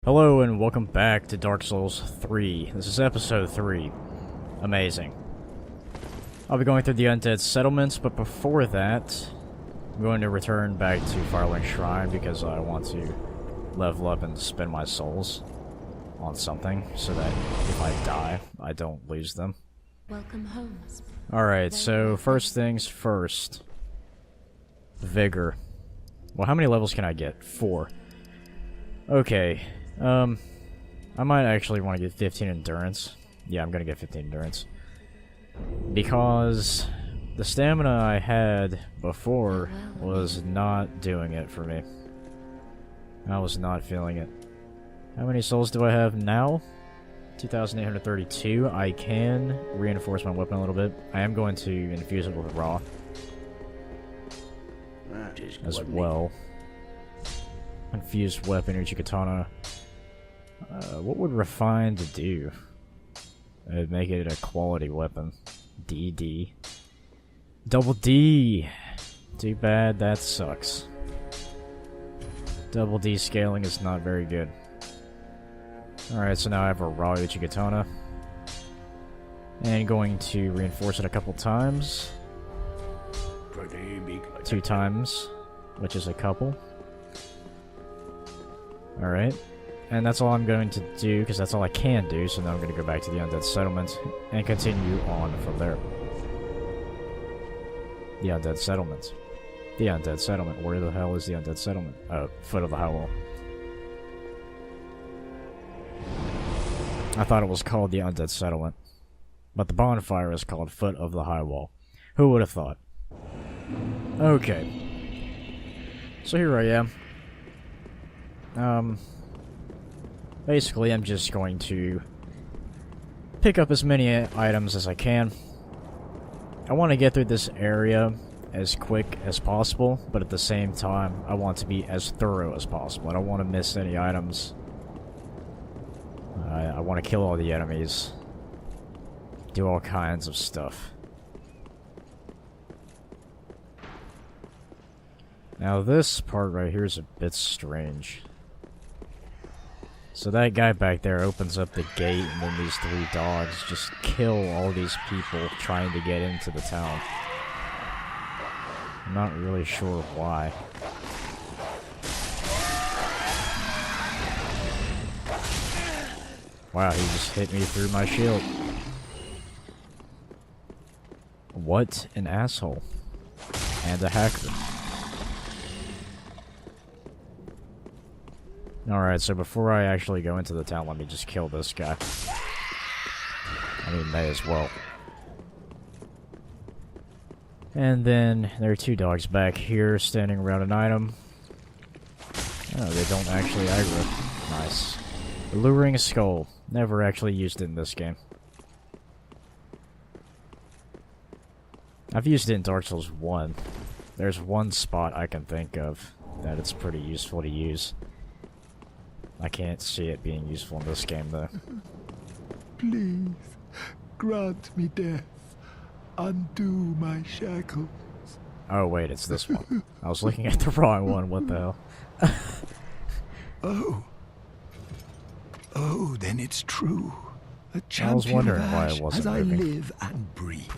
Hello and welcome back to Dark Souls 3. This is episode 3. Amazing. I'll be going through the Undead Settlements, but before that, I'm going to return back to Firelink Shrine because I want to level up and spend my souls on something so that if I die, I don't lose them. Welcome home. Alright, so first things first. Vigor. Well, how many levels can I get? 4. Okay. I might actually want to get 15 endurance. Yeah, I'm gonna get 15 endurance. Because the stamina I had before was not doing it for me. I was not feeling it. How many souls do I have now? 2,832. I can reinforce my weapon a little bit. I am going to infuse it with raw as well. Infused weapon, Uchikatana. What would refined do? It'd make it a quality weapon. DD. Double D! Too bad, that sucks. Double D scaling is not very good. Alright, so now I have a raw Uchikatana. And going to reinforce it a couple times. 2 times, which is a couple. Alright. And that's all I'm going to do, because that's all I can do, so now I'm going to go back to the Undead Settlement and continue on from there. The Undead Settlement. The Undead Settlement. Where the hell is the Undead Settlement? Oh, foot of the high wall. I thought it was called the Undead Settlement. But the bonfire is called Foot of the High Wall. Who would have thought? Okay. So here I am. Basically, I'm just going to pick up as many items as I can. I want to get through this area as quick as possible, but at the same time, I want to be as thorough as possible. I don't want to miss any items. I want to kill all the enemies. Do all kinds of stuff. Now this part right here is a bit strange. So that guy back there opens up the gate, and then these 3 dogs just kill all these people trying to get into the town. I'm not really sure why. Wow, he just hit me through my shield. What an asshole. And a hacker. Alright, so before I actually go into the town, let me just kill this guy. I mean, may as well. And then there are 2 dogs back here standing around an item. Oh, they don't actually aggro. Nice. Alluring Skull. Never actually used it in this game. I've used it in Dark Souls 1. There's one spot I can think of that it's pretty useful to use. I can't see it being useful in this game, though. Please, grant me death. Undo my shackles. Oh, wait, it's this one. I was looking at the wrong one, what the hell? Oh, then it's true. A champion I was wondering why Ash it wasn't as I moving. live and breathe.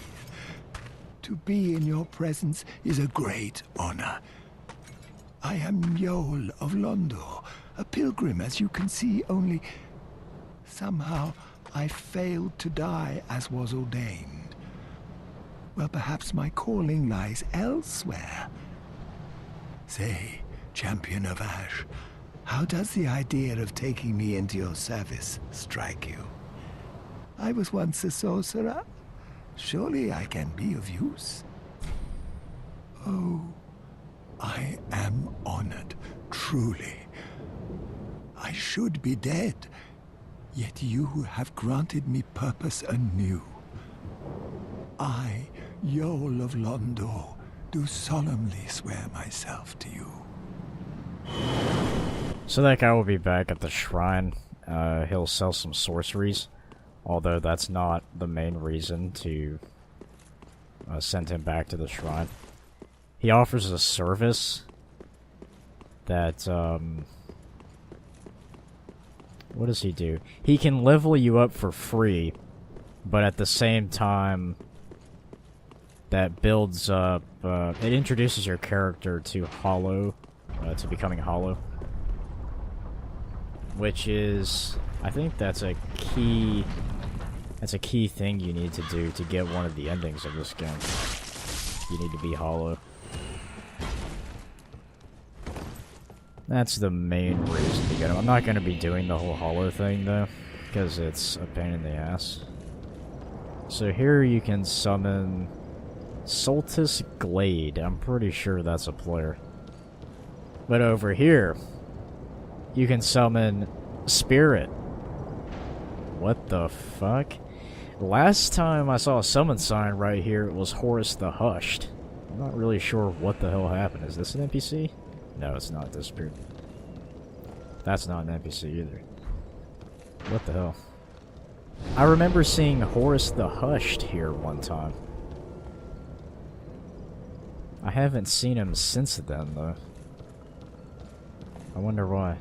To be in your presence is a great honor. I am Yol of Londo, a pilgrim, as you can see, only somehow I failed to die as was ordained. Well, perhaps my calling lies elsewhere. Say, champion of Ash, how does the idea of taking me into your service strike you? I was once a sorcerer. Surely I can be of use. Oh, I am honored, truly. I should be dead, yet you have granted me purpose anew. I, Yol of Londo, do solemnly swear myself to you. So that guy will be back at the shrine. He'll sell some sorceries. Although that's not the main reason to send him back to the shrine. He offers a service that What does he do? He can level you up for free, but at the same time, that builds up, it introduces your character to hollow, to becoming hollow. Which is, I think that's a key thing you need to do to get one of the endings of this game. You need to be hollow. That's the main reason to get him. I'm not going to be doing the whole hollow thing, though, because it's a pain in the ass. So here you can summon Soltis Glade. I'm pretty sure that's a player. But over here, you can summon Spirit. What the fuck? Last time I saw a summon sign right here, it was Horus the Hushed. I'm not really sure what the hell happened. Is this an NPC? No, it's not. This Spirit. That's not an NPC either. What the hell? I remember seeing Horus the Hushed here one time. I haven't seen him since then, though. I wonder why.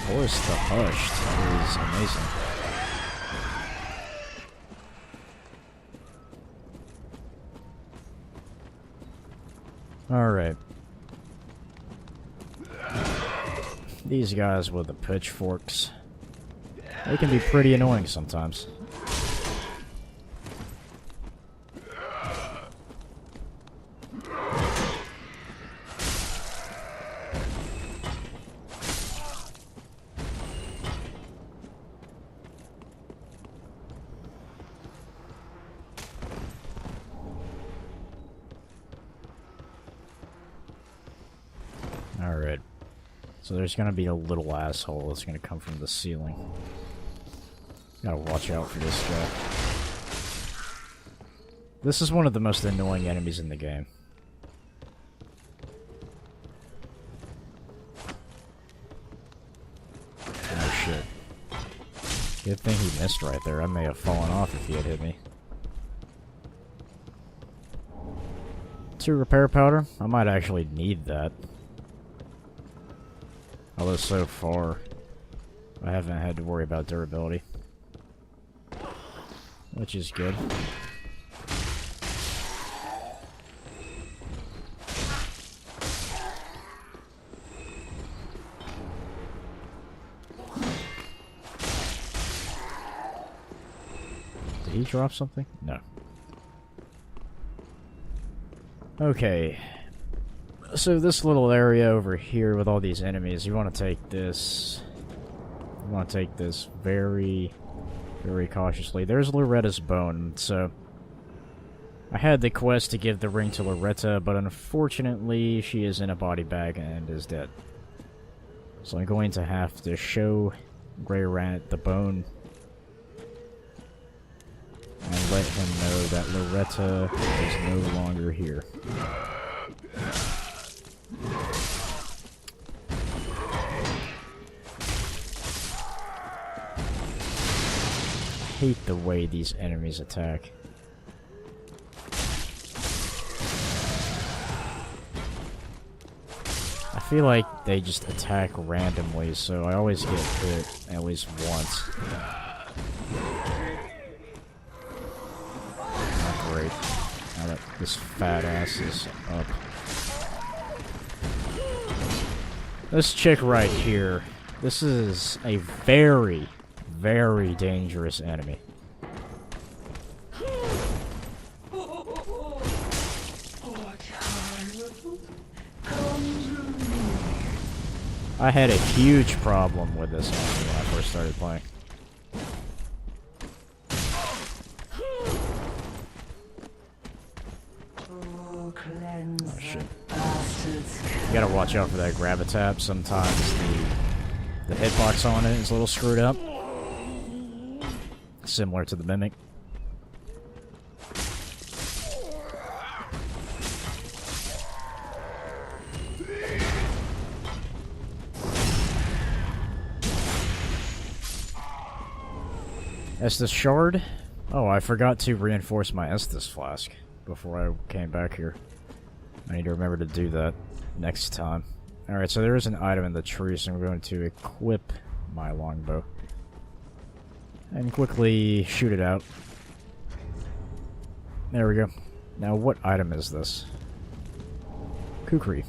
Horus the Hushed is amazing. Alright. These guys with the pitchforks. They can be pretty annoying sometimes. Alright. So there's gonna be a little asshole that's gonna come from the ceiling. Gotta watch out for this guy. This is one of the most annoying enemies in the game. Oh shit. Good thing he missed right there. I may have fallen off if he had hit me. 2 repair powder? I might actually need that. Although so far, I haven't had to worry about durability. Which is good. Did he drop something? No. Okay. So this little area over here with all these enemies, you want to take this... You want to take this very, very cautiously. There's Loretta's bone, so... I had the quest to give the ring to Loretta, but unfortunately she is in a body bag and is dead. So I'm going to have to show Grey Rat the bone and let him know that Loretta is no longer here. I hate the way these enemies attack. I feel like they just attack randomly, so I always get hit at least once. Oh, great. Now that this fat ass is up. This chick right here, this is a very, very dangerous enemy. I had a huge problem with this enemy when I first started playing. Oh shit. You gotta watch out for that gravitab. Sometimes the hitbox on it is a little screwed up. Similar to the Mimic. Estus Shard? Oh, I forgot to reinforce my Estus Flask before I came back here. I need to remember to do that next time. Alright, so there is an item in the tree, so I'm going to equip my longbow. And quickly shoot it out. There we go. Now, what item is this? Kukri.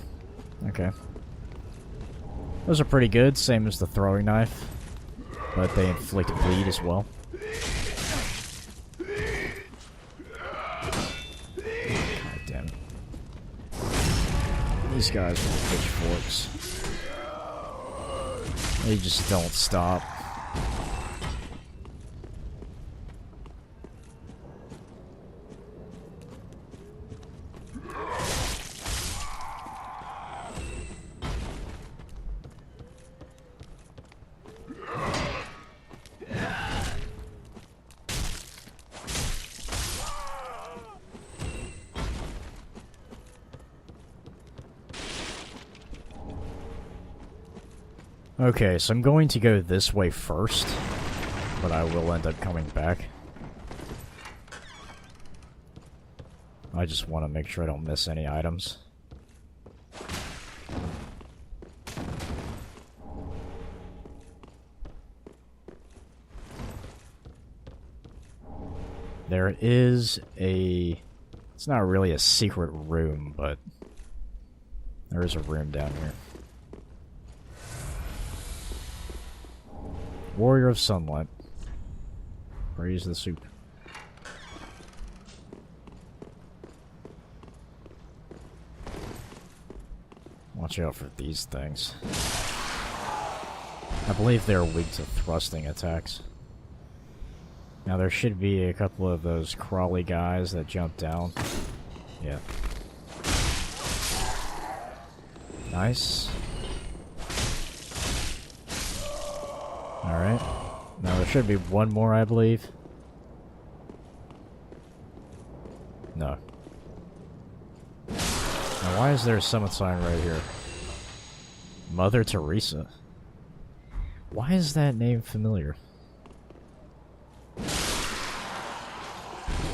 Okay. Those are pretty good, same as the throwing knife. But they inflict bleed as well. God damn it. These guys with pitchforks. They just don't stop. Okay, so I'm going to go this way first, but I will end up coming back. I just want to make sure I don't miss any items. There is a... It's not really a secret room, but there is a room down here. Warrior of Sunlight. Praise the soup. Watch out for these things. I believe they're weak to thrusting attacks. Now there should be a couple of those crawly guys that jump down. Yeah. Nice. Alright. Now there should be one more, I believe. No. Now why is there a summon sign right here? Mother Teresa. Why is that name familiar?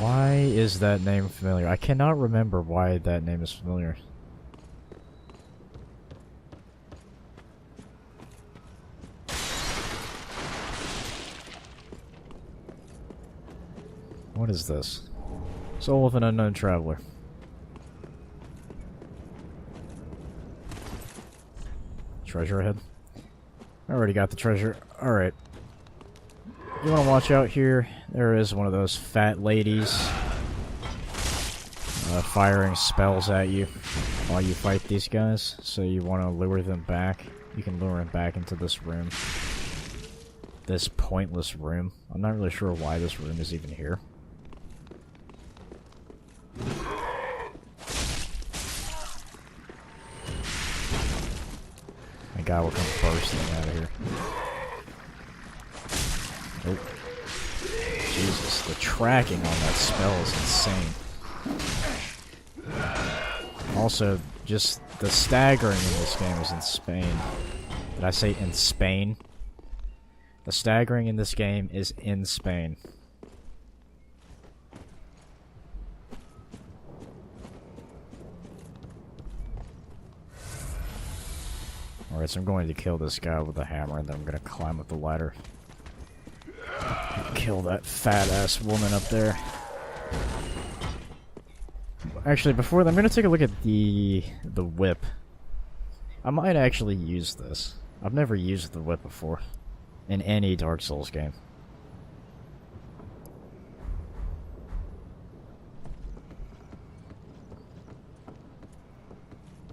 Why is that name familiar? I cannot remember why that name is familiar. What is this? Soul of an unknown traveler. Treasure ahead. I already got the treasure. Alright. You want to watch out here? There is one of those fat ladies firing spells at you while you fight these guys. So you want to lure them back. You can lure them back into this room. This pointless room. I'm not really sure why this room is even here. My guy will come bursting out of here. Oh. Jesus, the tracking on that spell is insane. Also, just the staggering in this game is insane. Did I say in Spain? The staggering in this game is in Spain. Alright, so I'm going to kill this guy with a hammer, and then I'm going to climb up the ladder. Kill that fat-ass woman up there. Actually, before that, I'm going to take a look at the whip. I might actually use this. I've never used the whip before. In any Dark Souls game.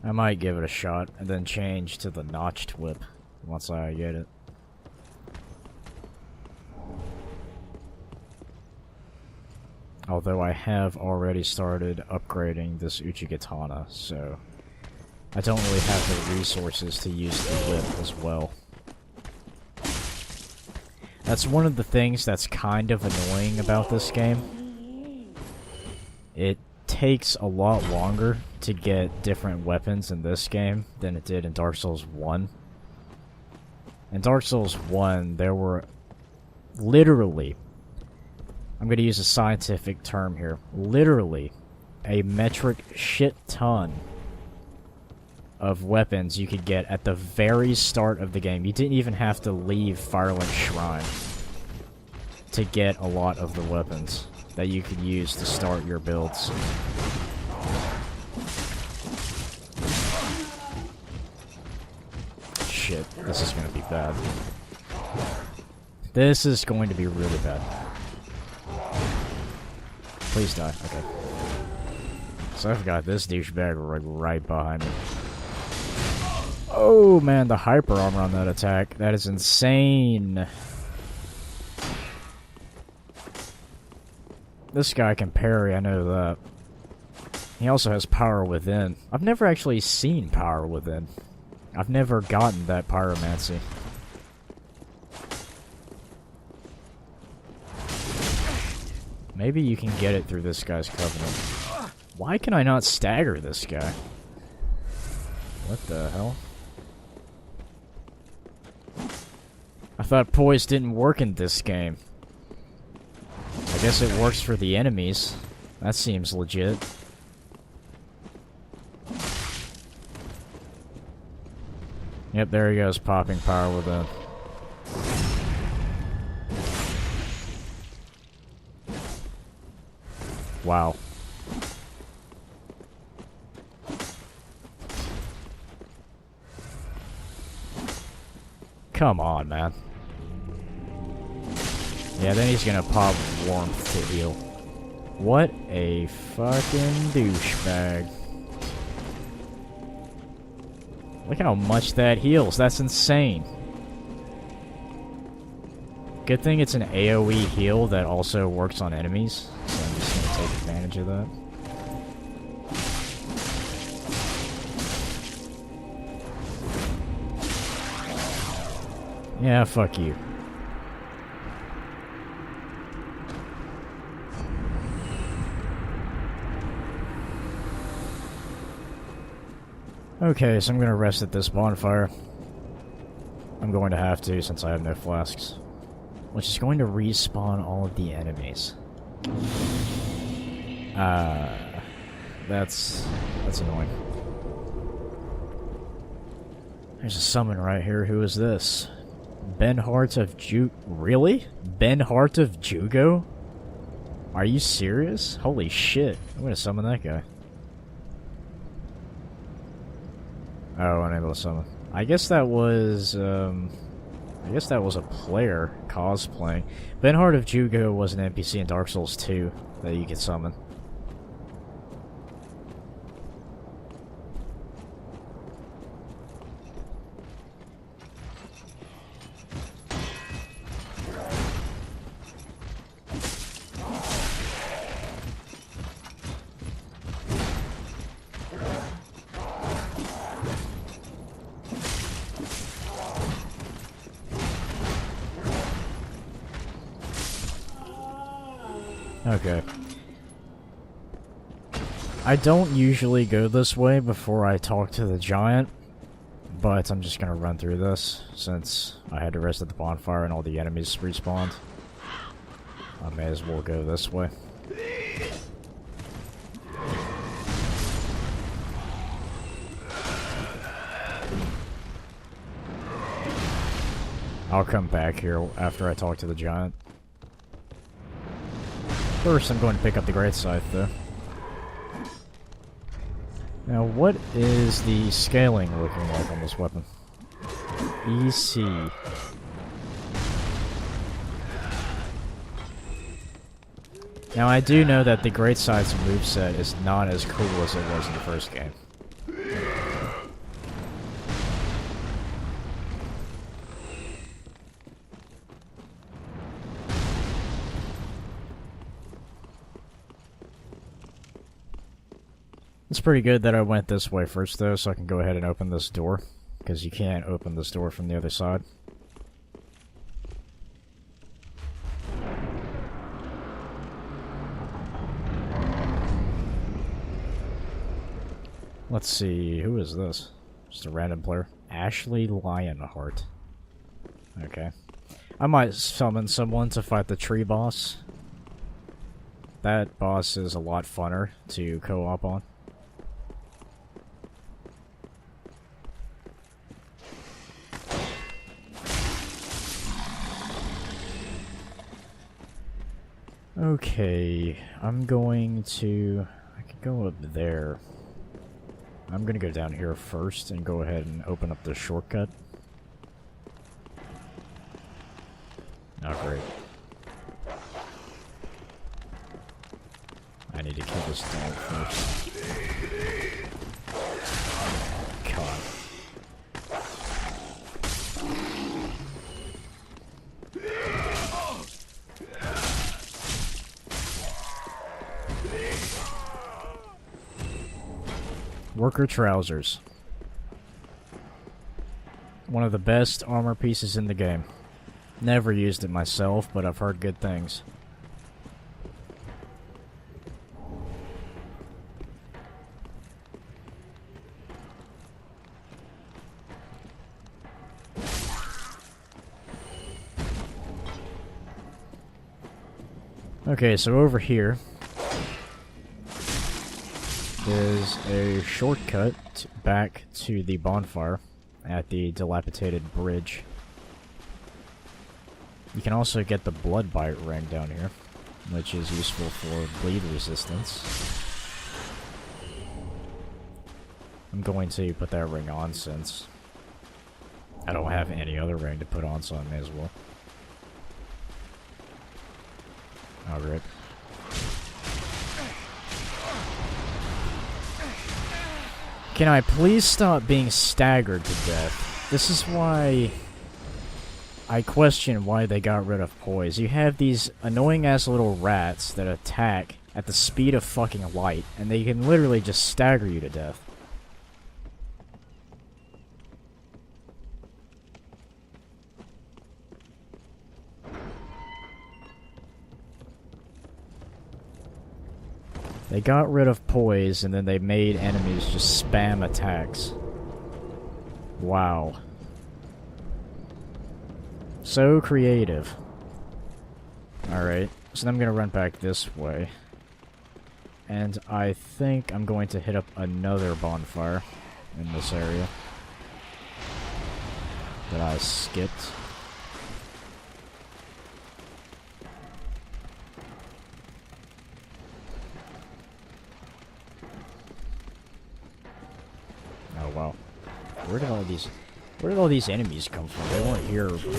I might give it a shot, and then change to the notched whip once I get it. Although I have already started upgrading this Uchigatana, so I don't really have the resources to use the whip as well. That's one of the things that's kind of annoying about this game. It takes a lot longer to get different weapons in this game than it did in Dark Souls 1. In Dark Souls 1, there were literally, I'm going to use a scientific term here, literally a metric shit ton of weapons you could get at the very start of the game. You didn't even have to leave Firelink Shrine to get a lot of the weapons that you could use to start your builds. Shit, this is gonna be bad. This is going to be really bad. Please die. Okay. So I've got this douchebag right behind me. Oh man, the hyper armor on that attack. That is insane. This guy can parry, I know that. He also has power within. I've never actually seen power within. I've never gotten that pyromancy. Maybe you can get it through this guy's covenant. Why can I not stagger this guy? What the hell? I thought poise didn't work in this game. I guess it works for the enemies. That seems legit. Yep, there he goes, popping power within. Wow. Come on, man. Yeah, then he's gonna pop warmth to heal. What a fucking douchebag. Look how much that heals. That's insane. Good thing it's an AoE heal that also works on enemies. So I'm just gonna take advantage of that. Yeah, fuck you. Okay, so I'm gonna rest at this bonfire. I'm going to have to since I have no flasks. Which is going to respawn all of the enemies. That's annoying. There's a summon right here. Who is this? Ben Hart of Really? Ben Hart of Jugo? Are you serious? Holy shit. I'm gonna summon that guy. Oh, unable to summon. I guess that was, a player cosplaying. Ben Hart of Jugo was an NPC in Dark Souls 2 that you could summon. Okay. I don't usually go this way before I talk to the giant, but I'm just gonna run through this, since I had to rest at the bonfire and all the enemies respawned. I may as well go this way. I'll come back here after I talk to the giant. First, I'm going to pick up the Great Scythe, though. Now, what is the scaling looking like on this weapon? EC. Now, I do know that the Great Scythe's moveset is not as cool as it was in the first game. It's pretty good that I went this way first, though, so I can go ahead and open this door, because you can't open this door from the other side. Let's see, who is this? Just a random player. Ashley Lionheart. Okay. I might summon someone to fight the tree boss. That boss is a lot funner to co-op on. Okay, I'm going to... I could go up there. I'm gonna go down here first and go ahead and open up the shortcut. Oh, great. I need to kill this dog first. God. Worker trousers. One of the best armor pieces in the game. Never used it myself, but I've heard good things. Okay, so over here is a shortcut back to the bonfire at the dilapidated bridge. You can also get the blood bite ring down here, which is useful for bleed resistance. I'm going to put that ring on since I don't have any other ring to put on, so I may as well. Alright. Can I please stop being staggered to death? This is why I question why they got rid of poise. You have these annoying-ass little rats that attack at the speed of fucking light, and they can literally just stagger you to death. They got rid of poise, and then they made enemies just spam attacks. Wow. So creative. Alright, so I'm gonna run back this way. And I think I'm going to hit up another bonfire in this area that I skipped. Oh wow. Where did all these enemies come from? They weren't here before.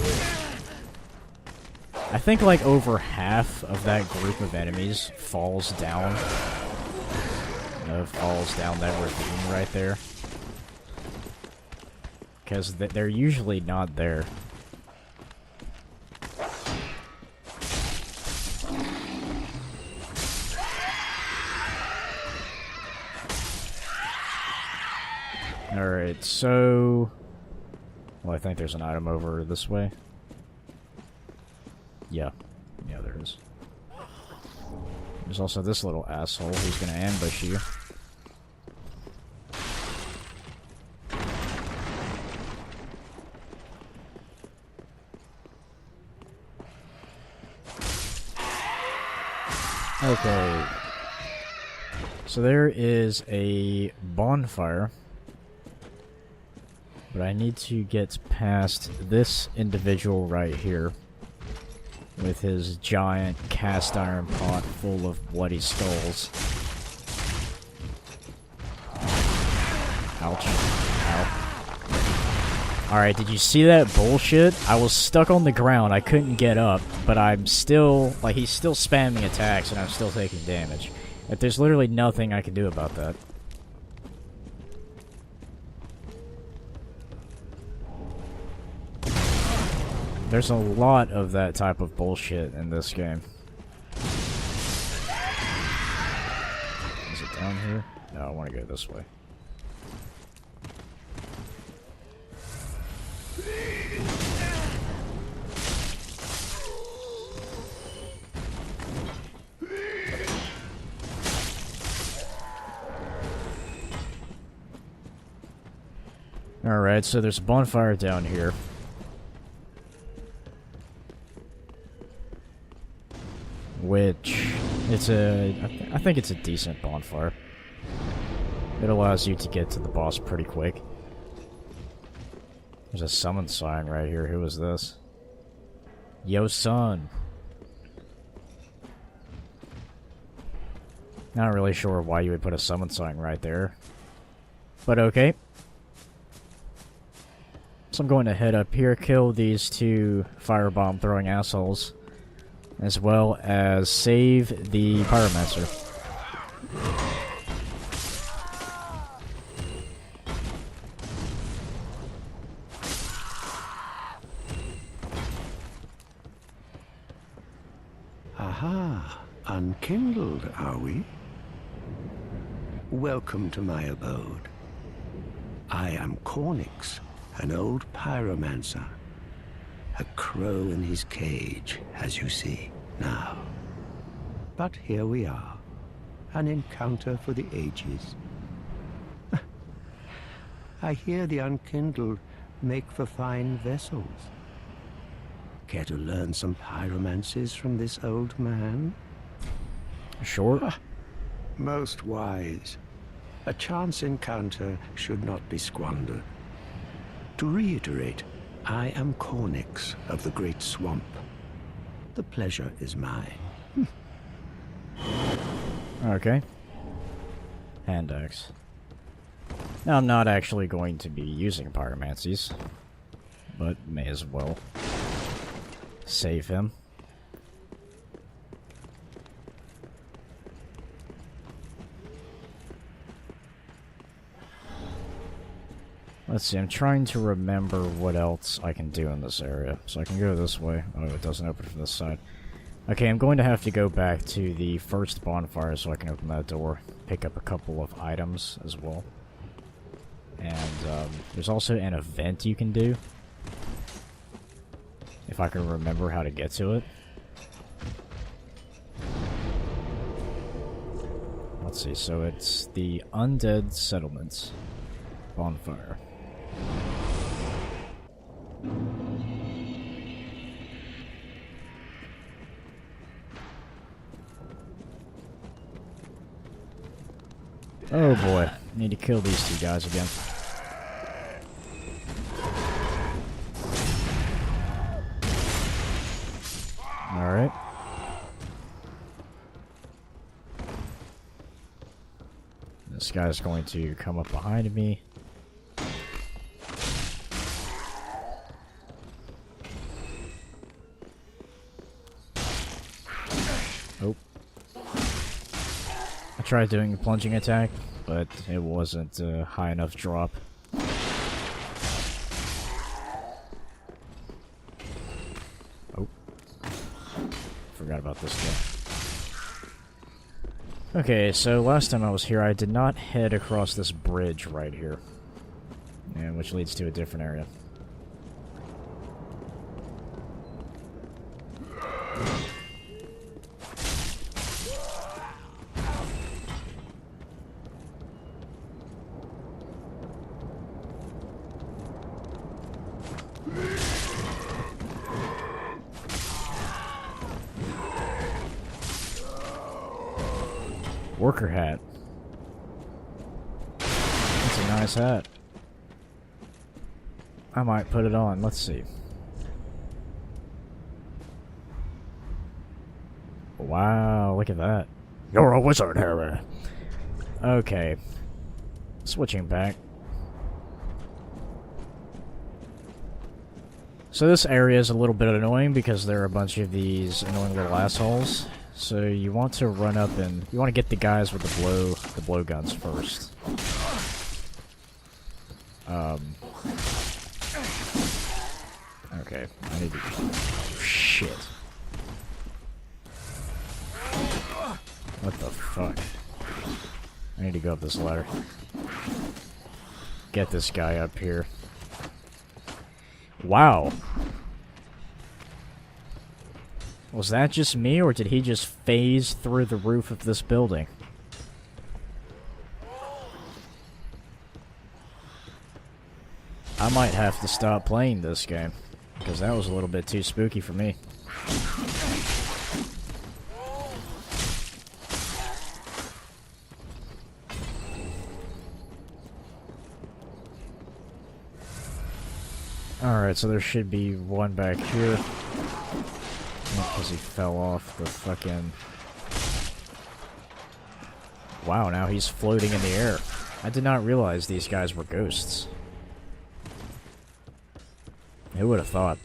I think like over half of that group of enemies falls down. Falls down that ravine right there. Because they're usually not there. Alright, so... Well, I think there's an item over this way. Yeah. Yeah, there is. There's also this little asshole who's gonna ambush you. Okay. So there is a bonfire. But I need to get past this individual right here. With his giant cast iron pot full of bloody skulls. Ouch. Ow. Alright, did you see that bullshit? I was stuck on the ground, I couldn't get up, but I'm still, like, he's still spamming attacks and I'm still taking damage. Like, there's literally nothing I can do about that. There's a lot of that type of bullshit in this game. Is it down here? No, I want to go this way. Alright, so there's a bonfire down here. Which, it's I think it's a decent bonfire. It allows you to get to the boss pretty quick. There's a summon sign right here. Who is this? Yo, son. Not really sure why you would put a summon sign right there. But okay. So I'm going to head up here, kill these two firebomb throwing assholes, as well as save the pyromancer. Aha, unkindled, are we? Welcome to my abode. I am Cornix, an old pyromancer. A crow in his cage, as you see now. But here we are, an encounter for the ages. I hear the unkindled make for fine vessels. Care to learn some pyromancies from this old man? Sure. Most wise. A chance encounter should not be squandered. To reiterate, I am Cornix of the Great Swamp. The pleasure is mine. Okay. Hand axe. Now, I'm not actually going to be using pyromancies, but may as well save him. Let's see, I'm trying to remember what else I can do in this area. So I can go this way. Oh, it doesn't open from this side. Okay, I'm going to have to go back to the first bonfire so I can open that door. Pick up a couple of items as well. And there's also an event you can do. If I can remember how to get to it. Let's see, so it's the Undead Settlement bonfire. Oh boy, I need to kill these two guys again. Alright. This guy's going to come up behind me. Oh. I tried doing a plunging attack, but it wasn't a high enough drop. Oh. Forgot about this guy. Okay, so last time I was here, I did not head across this bridge right here. And which leads to a different area. Worker hat. That's a nice hat. I might put it on. Let's see. Wow, look at that. You're a wizard, Harry. Okay. Switching back. So this area is a little bit annoying because there are a bunch of these annoying little assholes. So you want to run up and you want to get the guys with the blow guns first. Okay, I need to. Shit. What the fuck? I need to go up this ladder. Get this guy up here. Wow. Was that just me, or did he just phase through the roof of this building? I might have to stop playing this game, because that was a little bit too spooky for me. Alright, so there should be one back here. Because he fell off the fucking... Wow, now he's floating in the air. I did not realize these guys were ghosts. Who would have thought?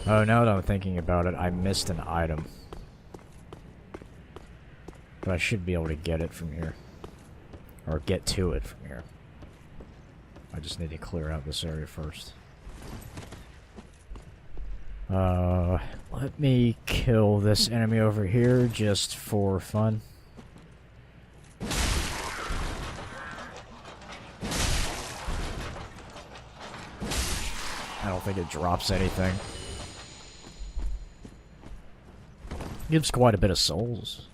Oh, now that I'm thinking about it, I missed an item. But I should be able to get it from here. Or get to it from here. I just need to clear out this area first. Let me kill this enemy over here just for fun. I don't think it drops anything. Gives quite a bit of souls,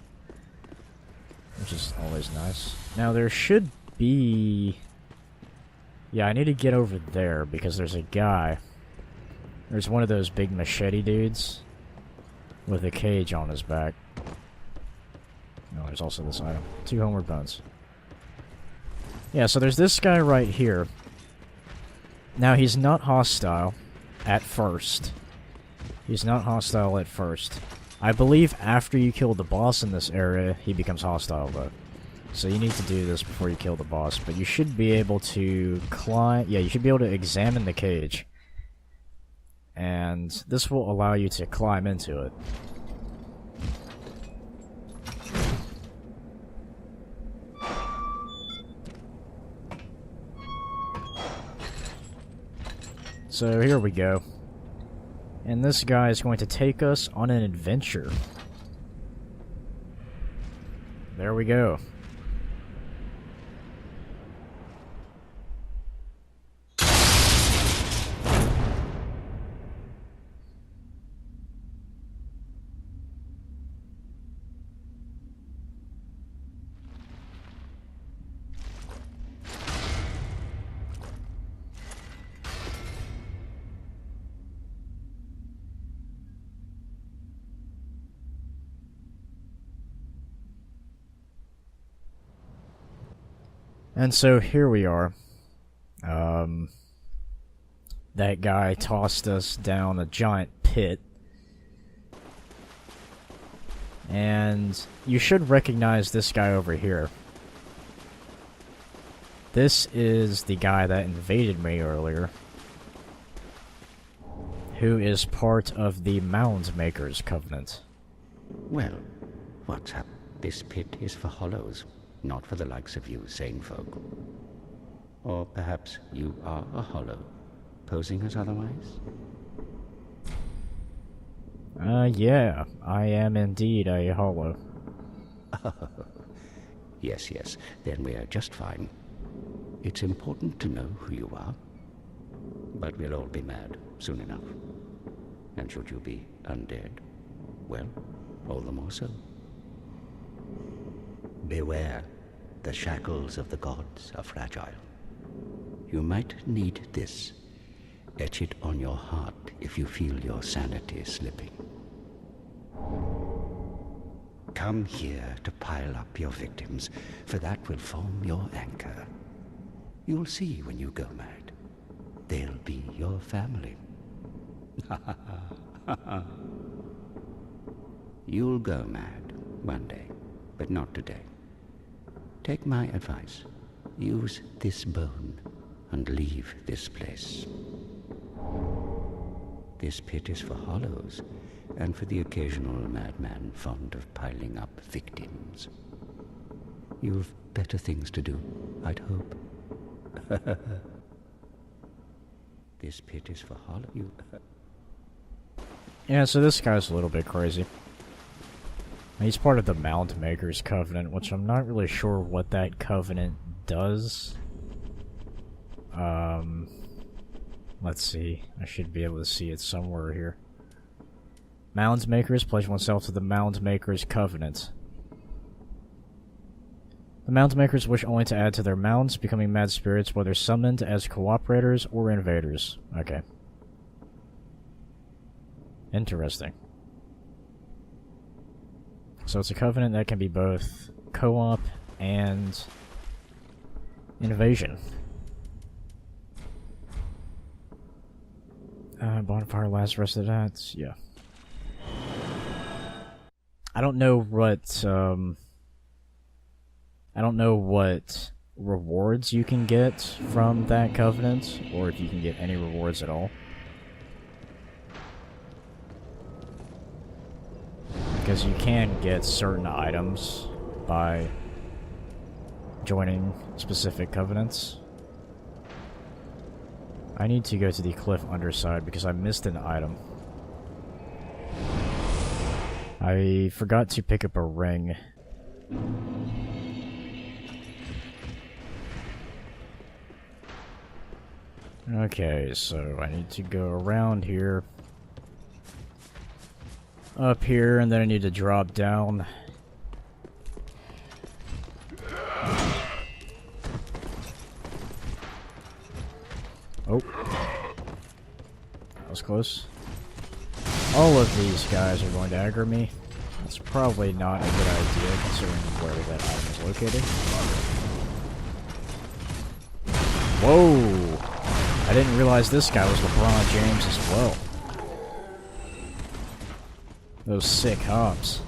which is always nice. Now there should be... Yeah, I need to get over there because there's a guy. There's one of those big machete dudes with a cage on his back. No, there's also this item. 2 homeward bones. Yeah, so there's this guy right here. Now, he's not hostile at first. He's not hostile at first. I believe after you kill the boss in this area, he becomes hostile, though. So you need to do this before you kill the boss. But you should be able to climb... Yeah, you should be able to examine the cage. And this will allow you to climb into it. So here we go. And this guy is going to take us on an adventure. There we go. And so here we are. That guy tossed us down a giant pit. And you should recognize this guy over here. This is the guy that invaded me earlier, who is part of the Mound Makers Covenant. Well, what's up? This pit is for hollows, not for the likes of you sane folk. Or perhaps you are a hollow, posing as otherwise? Yeah, I am indeed a hollow. Yes, yes, then we are just fine. It's important to know who you are, but we'll all be mad soon enough. And should you be undead, well, all the more so. Beware, the shackles of the gods are fragile. You might need this. Etch it on your heart if you feel your sanity slipping. Come here to pile up your victims, for that will form your anchor. You'll see when you go mad. They'll be your family. You'll go mad one day, but not today. Take my advice. Use this bone and leave this place. This pit is for hollows, and for the occasional madman fond of piling up victims. You've better things to do, I'd hope. This pit is for hollow. Yeah, so this guy's a little bit crazy. He's part of the Mound Makers Covenant, which I'm not really sure what that covenant does. Let's see. I should be able to see it somewhere here. Mound Makers pledge oneself to the Mound Makers Covenant. The Mound Makers wish only to add to their mounds, becoming mad spirits, whether summoned as cooperators or invaders. Okay. Interesting. So it's a covenant that can be both co-op and invasion. Bonfire lasts the rest of that. Yeah. I don't know what, I don't know what rewards you can get from that covenant, or if you can get any rewards at all. Because you can get certain items by joining specific covenants. I need to go to the cliff underside because I missed an item. I forgot to pick up a ring. Okay, so I need to go around here. Up here, and then I need to drop down. Oh. That was close. All of these guys are going to aggro me. That's probably not a good idea considering where that item is located. Whoa! I didn't realize this guy was LeBron James as well. Those sick hops.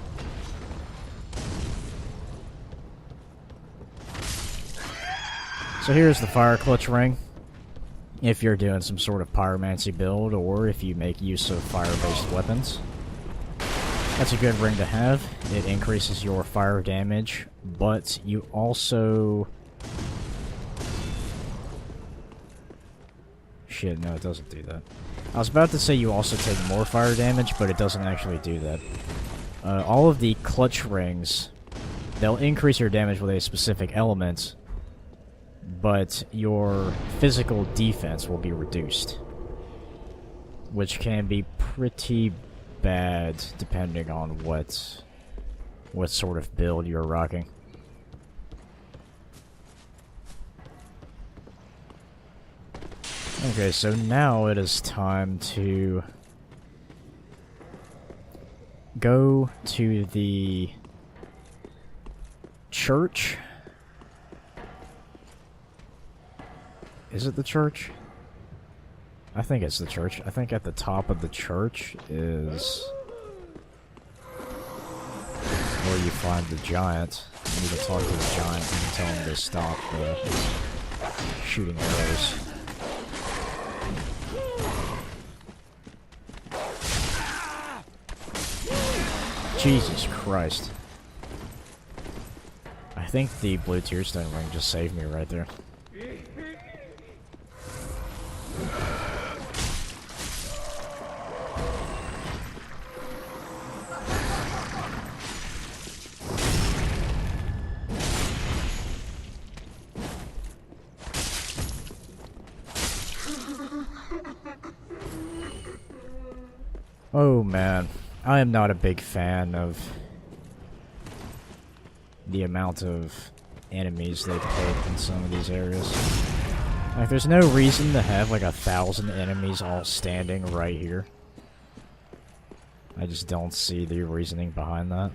So here's the fire clutch ring. If you're doing some sort of pyromancy build, or if you make use of fire-based weapons. That's a good ring to have. It increases your fire damage, but you also... Shit, no, it doesn't do that. I was about to say you also take more fire damage, but it doesn't actually do that. All of the clutch rings, they'll increase your damage with a specific element, but your physical defense will be reduced, which can be pretty bad depending on what sort of build you're rocking. Okay, so now it is time to go to the church. Is it the church? I think it's the church. I think at the top of the church is where you find the giant. You need to talk to the giant and tell him to stop shooting arrows. Jesus Christ. I think the blue tearstone ring just saved me right there. Oh man, I am not a big fan of the amount of enemies they put in some of these areas. Like, there's no reason to have like 1,000 enemies all standing right here. I just don't see the reasoning behind that.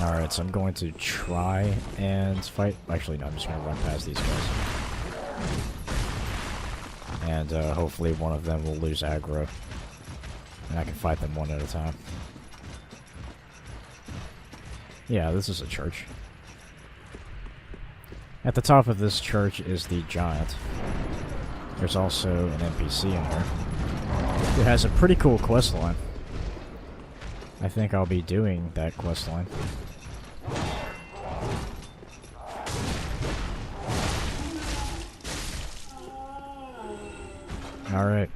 Alright, so I'm going to try and fight. Actually, no, I'm just going to run past these guys. And hopefully one of them will lose aggro. And I can fight them one at a time. Yeah, this is a church. At the top of this church is the giant. There's also an NPC in there. It has a pretty cool questline. I think I'll be doing that questline. Alright.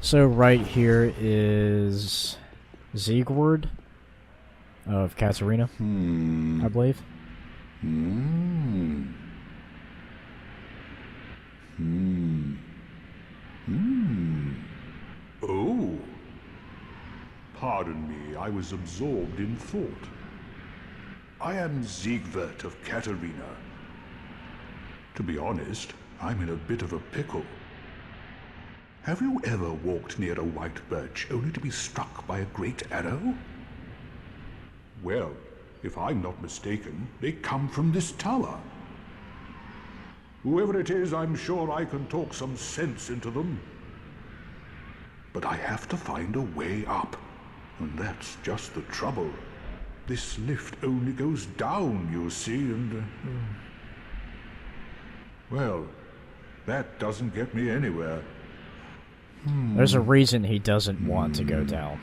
So right here is Siegward of Katarina, I believe. Oh. Pardon me, I was absorbed in thought. I am Siegward of Katarina. To be honest, I'm in a bit of a pickle. Have you ever walked near a white birch only to be struck by a great arrow? Well, if I'm not mistaken, they come from this tower. Whoever it is, I'm sure I can talk some sense into them. But I have to find a way up, and that's just the trouble. This lift only goes down, you see, and... well, that doesn't get me anywhere. There's a reason he doesn't want to go down.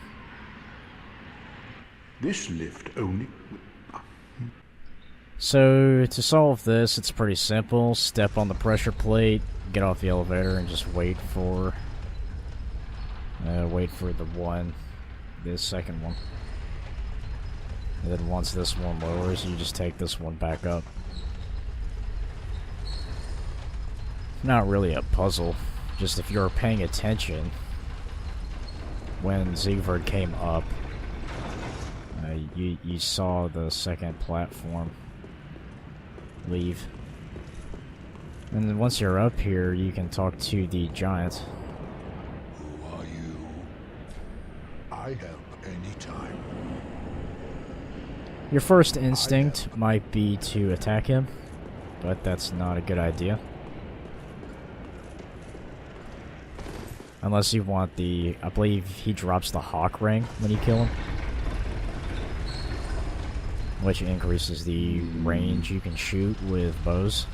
This lift only... So, to solve this, it's pretty simple. Step on the pressure plate, get off the elevator, and just wait for the second one. And then once this one lowers, you just take this one back up. Not really a puzzle, just if you're paying attention, when Siegfried came up, you saw the second platform leave. And then once you're up here, you can talk to the giant. Who are you? I help anytime. Your first instinct might be to attack him, but that's not a good idea. Unless you want the... I believe he drops the hawk ring when you kill him, which increases the range you can shoot with bows.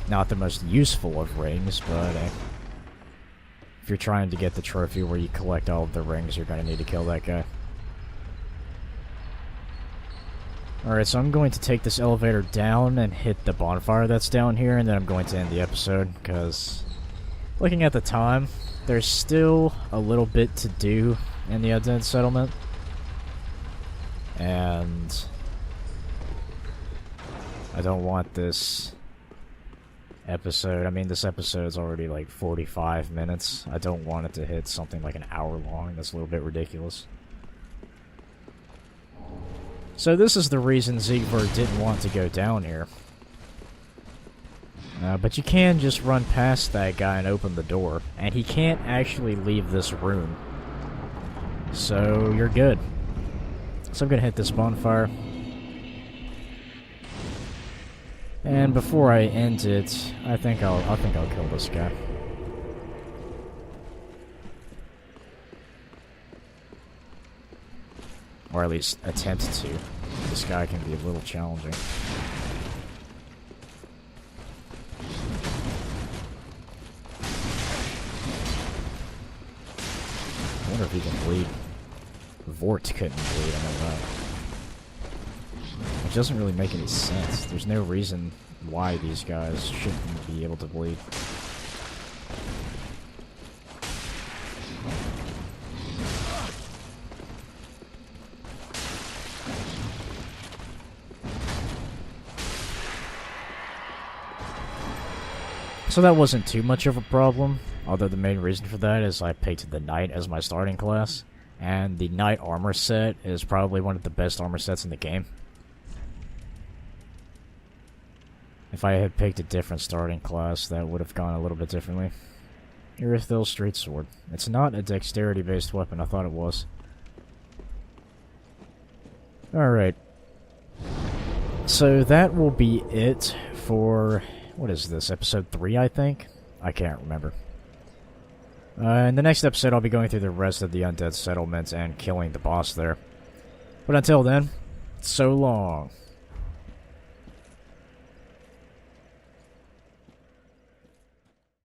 Not the most useful of rings, but if you're trying to get the trophy where you collect all of the rings, you're going to need to kill that guy. Alright, so I'm going to take this elevator down and hit the bonfire that's down here, and then I'm going to end the episode, because looking at the time, there's still a little bit to do in the Undead Settlement. And I don't want this episode, I mean this episode's already like 45 minutes. I don't want it to hit something like an hour long. That's a little bit ridiculous. So this is the reason Siegfried didn't want to go down here. But you can just run past that guy and open the door, and he can't actually leave this room. So you're good. So I'm gonna hit this bonfire. And before I end it, I think I'll kill this guy. Or at least attempt to. This guy can be a little challenging. I wonder if he can bleed. Vort couldn't bleed, I know that. Which doesn't really make any sense. There's no reason why these guys shouldn't be able to bleed. So that wasn't too much of a problem, although the main reason for that is I picked the Knight as my starting class, and the Knight armor set is probably one of the best armor sets in the game. If I had picked a different starting class, that would have gone a little bit differently. Irithil's Straight Sword. It's not a dexterity-based weapon, I thought it was. Alright. So that will be it for... what is this, episode 3, I think? I can't remember. In the next episode, I'll be going through the rest of the Undead Settlement and killing the boss there. But until then, so long.